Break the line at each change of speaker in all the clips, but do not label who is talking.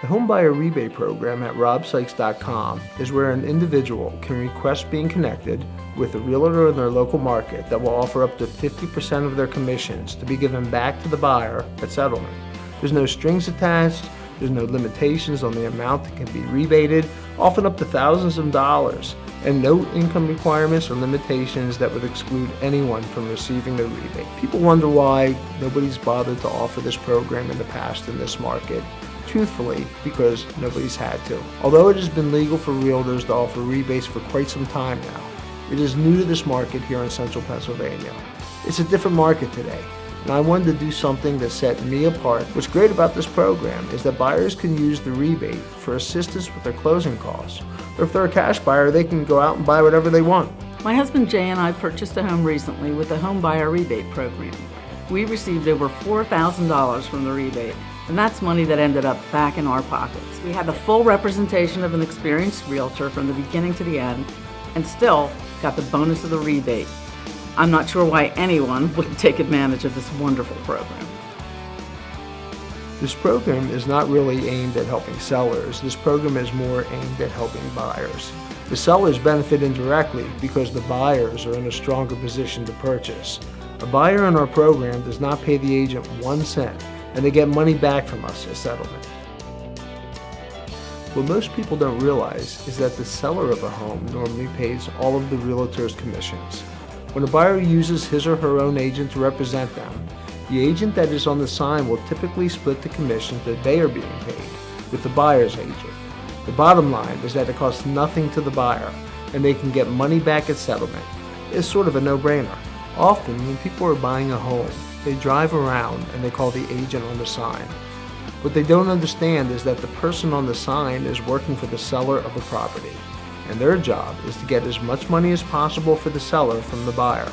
The Homebuyer Rebate Program at robsykes.com is where an individual can request being connected with a realtor in their local market that will offer up to 50% of their commissions to be given back to the buyer at settlement. There's no strings attached, there's no limitations on the amount that can be rebated, often up to thousands of dollars, and no income requirements or limitations that would exclude anyone from receiving the rebate. People wonder why nobody's bothered to offer this program in the past in this market. Truthfully, because nobody's had to. Although it has been legal for realtors to offer rebates for quite some time now, it is new to this market here in central Pennsylvania. It's a different market today, and I wanted to do something that set me apart. What's great about this program is that buyers can use the rebate for assistance with their closing costs, or if they're a cash buyer, they can go out and buy whatever they want.
My husband Jay and I purchased a home recently with the Homebuyer Rebate Program. We received over $4,000 from the rebate, and that's money that ended up back in our pockets. We had the full representation of an experienced realtor from the beginning to the end, and still got the bonus of the rebate. I'm not sure why anyone wouldn't take advantage of this wonderful program.
This program is not really aimed at helping sellers. This program is more aimed at helping buyers. The sellers benefit indirectly because the buyers are in a stronger position to purchase. A buyer in our program does not pay the agent 1 cent, and they get money back from us as settlement. What most people don't realize is that the seller of a home normally pays all of the realtor's commissions. When a buyer uses his or her own agent to represent them, the agent that is on the sign will typically split the commission that they are being paid with the buyer's agent. The bottom line is that it costs nothing to the buyer, and they can get money back at settlement. It's sort of a no-brainer. Often, when people are buying a home, they drive around and they call the agent on the sign. What they don't understand is that the person on the sign is working for the seller of the property, and their job is to get as much money as possible for the seller from the buyer.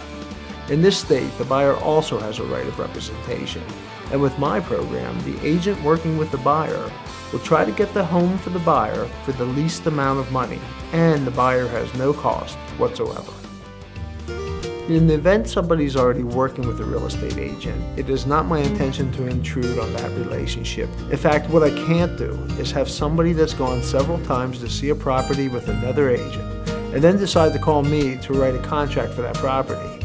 In this state, the buyer also has a right of representation, and with my program, the agent working with the buyer will try to get the home for the buyer for the least amount of money, and the buyer has no cost whatsoever. In the event somebody's already working with a real estate agent, it is not my intention to intrude on that relationship. In fact, what I can't do is have somebody that's gone several times to see a property with another agent and then decide to call me to write a contract for that property.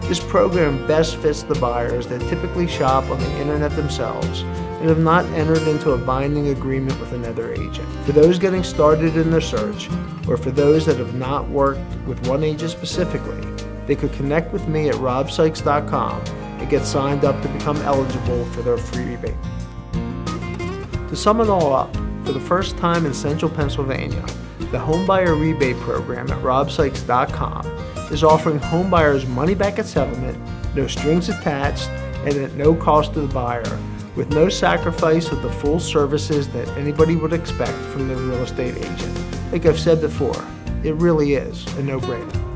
This program best fits the buyers that typically shop on the internet themselves and have not entered into a binding agreement with another agent. For those getting started in their search, or for those that have not worked with one agent specifically, they could connect with me at robsykes.com and get signed up to become eligible for their free rebate. To sum it all up, for the first time in central Pennsylvania, the Homebuyer Rebate Program at robsykes.com is offering homebuyers money back at settlement, no strings attached, and at no cost to the buyer, with no sacrifice of the full services that anybody would expect from the real estate agent. Like I've said before, it really is a no-brainer.